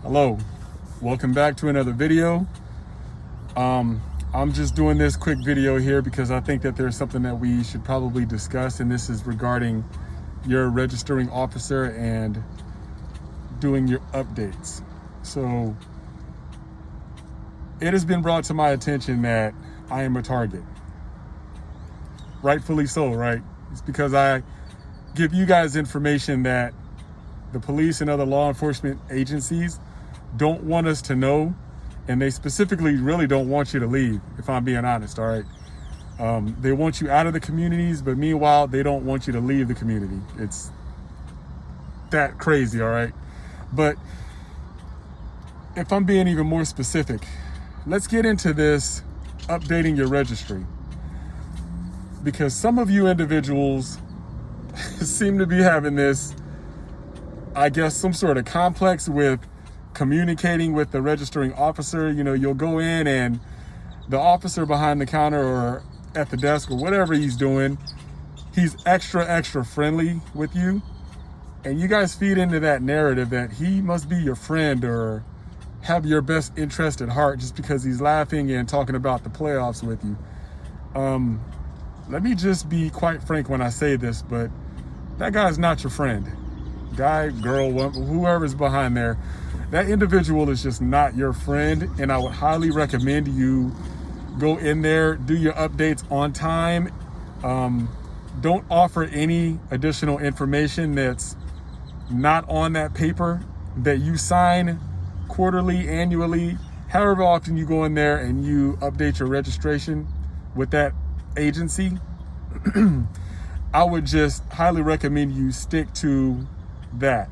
Hello, welcome back to another video. I'm just doing this quick video here because I think that there's something that we should probably discuss, and this is regarding your registering officer and doing your updates. So it has been brought to my attention that I am a target. Rightfully so, right? It's because I give you guys information that the police and other law enforcement agencies don't want us to know, and they specifically really don't want you to leave, if I'm being honest, all right? They want you out of the communities, but meanwhile, they don't want you to leave the community. It's that crazy, all right? But if I'm being even more specific, let's get into this updating your registry. Because some of you individuals seem to be having this, I guess, some sort of complex with communicating with the registering officer. You know, you'll go in and the officer behind the counter or at the desk or whatever he's doing, he's extra friendly with you. And you guys feed into that narrative that he must be your friend or have your best interest at heart just because he's laughing and talking about the playoffs with you. Let me just be quite frank when I say this, but that guy's not your friend. Guy, girl, whoever's behind there, that individual is just not your friend. And I would highly recommend you go in there, do your updates on time. Don't offer any additional information that's not on that paper that you sign quarterly, annually, however often you go in there and you update your registration with that agency. I would just highly recommend you stick to that.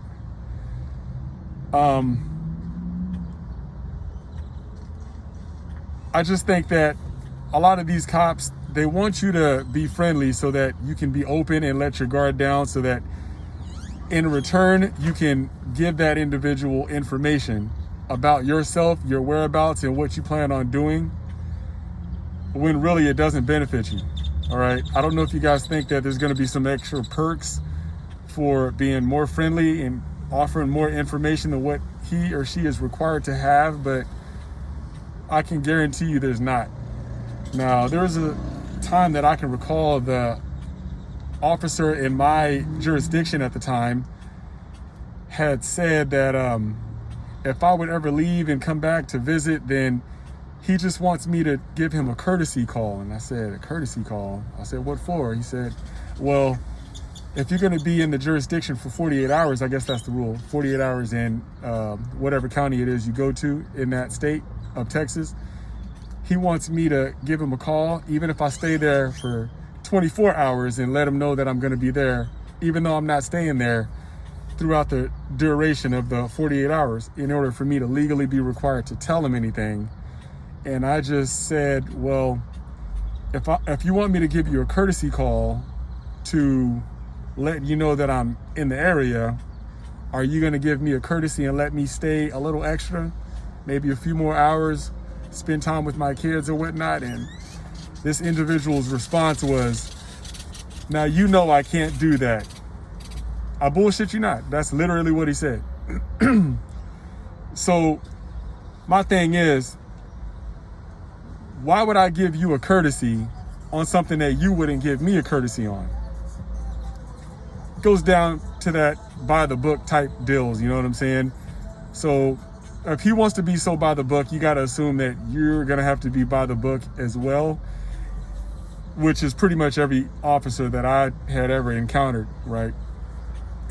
I just think that a lot of these cops, they want you to be friendly so that you can be open and let your guard down, so that in return you can give that individual information about yourself, your whereabouts, and what you plan on doing, when really it doesn't benefit you. All right, I don't know if you guys think that there's going to be some extra perks for being more friendly and offering more information than what he or she is required to have, but I can guarantee you there's not. Now, there was a time that I can recall the officer in my jurisdiction at the time had said that if I would ever leave and come back to visit, then he just wants me to give him a courtesy call. And I said, a courtesy call? I said, what for? He said, well, if you're going to be in the jurisdiction for 48 hours, I guess that's the rule, 48 hours in whatever county it is you go to in that state of Texas, he wants me to give him a call, even if I stay there for 24 hours, and let him know that I'm going to be there, even though I'm not staying there throughout the duration of the 48 hours, in order for me to legally be required to tell him anything. And I just said, well, if you want me to give you a courtesy call to let you know that I'm in the area, are you going to give me a courtesy and let me stay a little extra, maybe a few more hours, spend time with my kids or whatnot? And this individual's response was, now you know I can't do that. I bullshit you not. That's literally what he said. So my thing is, why would I give you a courtesy on something that you wouldn't give me a courtesy on? It goes down to that by the book type deals, you know what I'm saying? So if he wants to be so by the book, you got to assume that you're going to have to be by the book as well, which is pretty much every officer that I had ever encountered, right?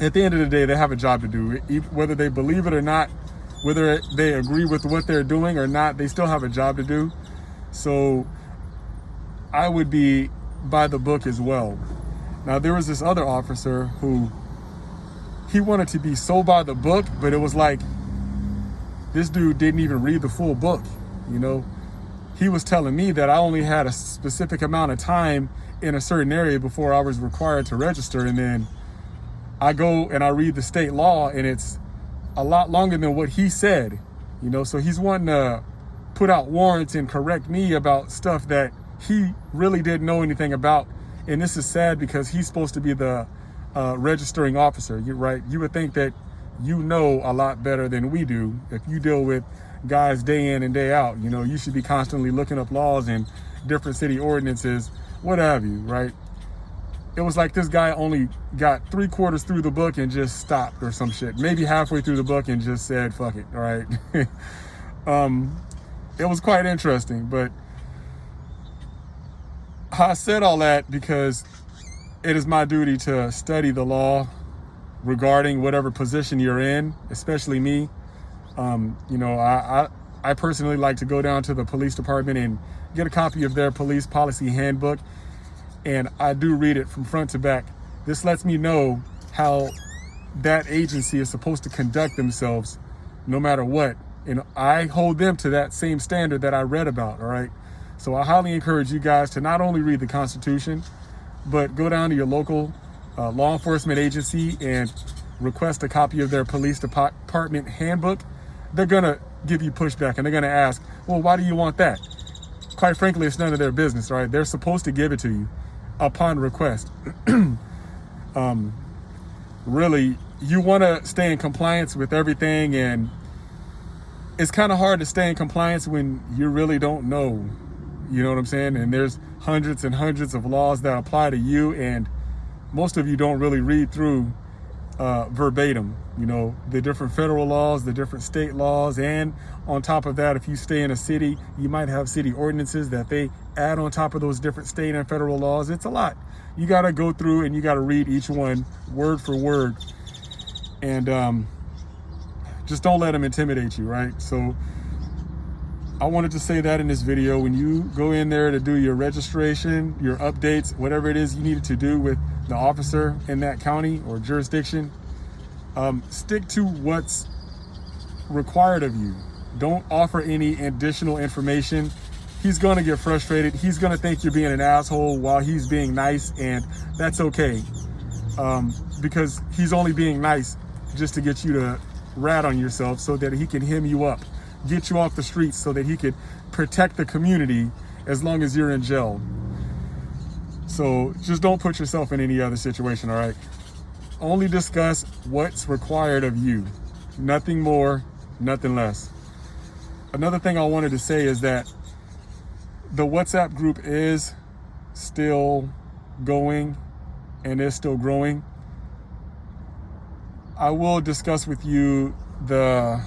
At the end of the day, they have a job to do. Whether they believe it or not, whether they agree with what they're doing or not, they still have a job to do. So I would be by the book as well. Now, there was this other officer who, he wanted to be so by the book, but it was like, this dude didn't even read the full book. You know, he was telling me that I only had a specific amount of time in a certain area before I was required to register. And then I go and I read the state law, and it's a lot longer than what he said, you know? So he's wanting to put out warrants and correct me about stuff that he really didn't know anything about. And this is sad because he's supposed to be the registering officer, right? You would think that you know a lot better than we do. If you deal with guys day in and day out, you know, you should be constantly looking up laws and different city ordinances, what have you, right? It was like this guy only got 3/4 through the book and just stopped or some shit. Maybe halfway through the book and just said, fuck it, all right? It was quite interesting, but I said all that because it is my duty to study the law regarding whatever position you're in, especially me. You know, I personally like to go down to the police department and get a copy of their police policy handbook, and I do read it from front to back. This lets me know how that agency is supposed to conduct themselves no matter what. And I hold them to that same standard that I read about, all right? So I highly encourage you guys to not only read the Constitution, but go down to your local law enforcement agency and request a copy of their police department handbook. They're gonna give you pushback and they're gonna ask, well, why do you want that? Quite frankly, it's none of their business, right? They're supposed to give it to you upon request. Really, you wanna stay in compliance with everything, and it's kind of hard to stay in compliance when you really don't know, you know what I'm saying? And there's hundreds and hundreds of laws that apply to you, and most of you don't really read through verbatim, you know, the different federal laws, the different state laws. And on top of that, if you stay in a city, you might have city ordinances that they add on top of those different state and federal laws. It's a lot. You got to go through and you got to read each one word for word. And just don't let them intimidate you, right? So I wanted to say that in this video. When you go in there to do your registration, your updates, whatever it is you needed to do with the officer in that county or jurisdiction, stick to what's required of you. Don't offer any additional information. He's going to get frustrated. He's going to think you're being an asshole while he's being nice, and that's okay, because he's only being nice just to get you to rat on yourself so that he can hem you up, get you off the streets so that he could protect the community as long as you're in jail. So just don't put yourself in any other situation, all right? Only discuss what's required of you. Nothing more, nothing less. Another thing I wanted to say is that the WhatsApp group is still going and is still growing. I will discuss with you the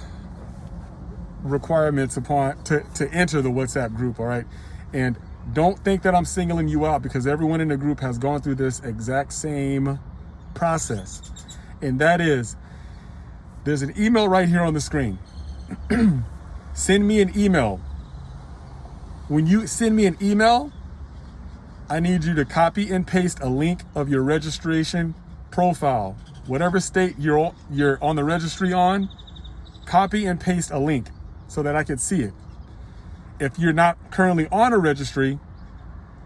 requirements to enter the WhatsApp group, all right? And don't think that I'm singling you out, because everyone in the group has gone through this exact same process. And that is, there's an email right here on the screen. Send me an email. When you send me an email, I need you to copy and paste a link of your registration profile. Whatever state you're on the registry on, copy and paste a link so that I can see it. If you're not currently on a registry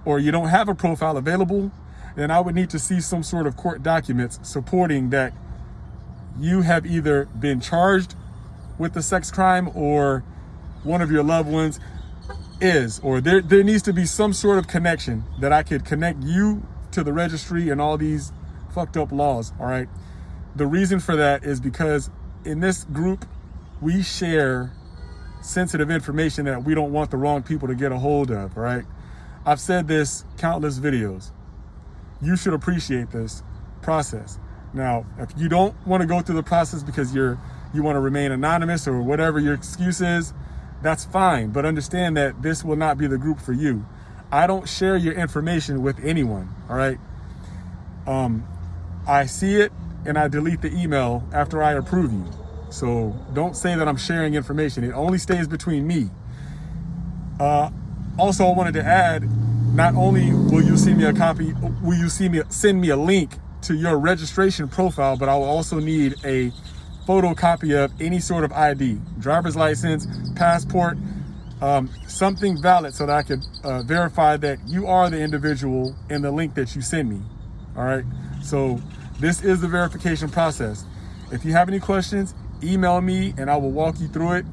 or you don't have a profile available, then I would need to see some sort of court documents supporting that you have either been charged with a sex crime or one of your loved ones is, or there needs to be some sort of connection that I could connect you to the registry and all these fucked up laws, all right? The reason for that is because in this group, we share sensitive information that we don't want the wrong people to get a hold of, all right? I've said this countless videos. You should appreciate this process. Now, if you don't want to go through the process because you want to remain anonymous or whatever your excuse is, that's fine. But understand that this will not be the group for you. I don't share your information with anyone, all right? I see it and I delete the email after I approve you. So don't say that I'm sharing information. It only stays between me. Also, I wanted to add, not only will you send me a copy, will you send me a link to your registration profile, but I will also need a photocopy of any sort of ID, driver's license, passport, something valid so that I could verify that you are the individual in the link that you send me. All right. So this is the verification process. If you have any questions, email me and I will walk you through it.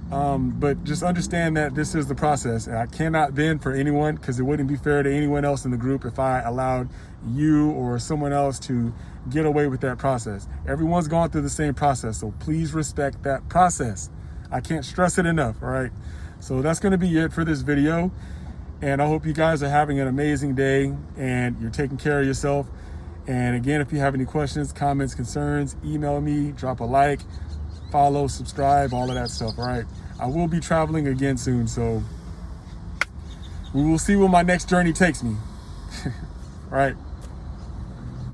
But just understand that this is the process, and I cannot vend for anyone, because it wouldn't be fair to anyone else in the group if I allowed you or someone else to get away with that process. Everyone's gone through the same process, so please respect that process. I can't stress it enough, all right? So that's going to be it for this video, and I hope you guys are having an amazing day and you're taking care of yourself. And again, if you have any questions, comments, concerns, email me, drop a like, follow, subscribe, all of that stuff, all right? I will be traveling again soon, so we will see where my next journey takes me. All right.